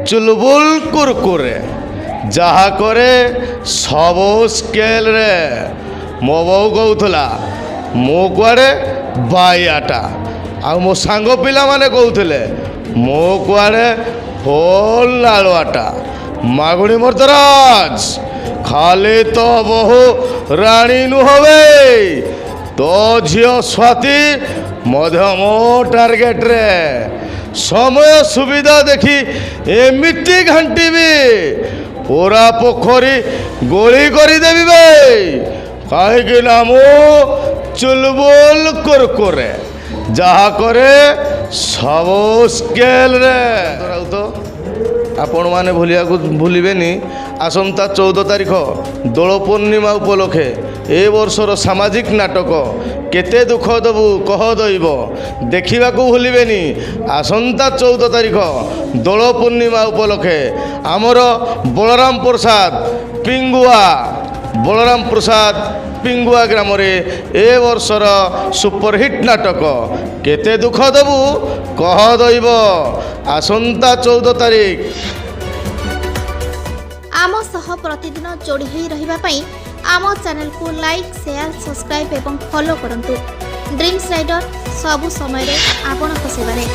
चुलबुल कुरकुरे जहा करे सब स्केल रे मो बो कहूला मो कुआड़े बाइयाटा आ मो सांग पिला माने कहूले मो कुआड़े होल नालुआटा मागुणी मर्दराज खाली तो बहु राणी नुहवे तो झियो स्वाति मध्य मो टार्गेट रे समय सुविधा देखी एमिटी घंटी भी पूरा पोखरी गोली करदेवी बे कहीं मु चुलबुल कुरकुरे जहा करे सब स्केल रे तो आपण मैंने भूलिबेनी आसंता 14 तारिख दोल पूर्णिमा उपलक्षे ए वर्षर सामाजिक नाटक केते दुख दबु कह दैव देखा भूलिबेनी आसंता 14 तारिख दोल पूर्णिमा उपलक्षे आमर बलराम प्रसाद पिंगुआ ग्राम रे ए वर्षर सुपरहिट नाटक केते दुख दबु कह दैव आसंता 14 तारिख आम सह प्रतिदिन जोड़ी होई रहिबा पई आम चैनल को लाइक शेयर सब्सक्राइब एवं फॉलो करंतु। ड्रीम्स राइडर सबु समय रे आपन को सेवा रे।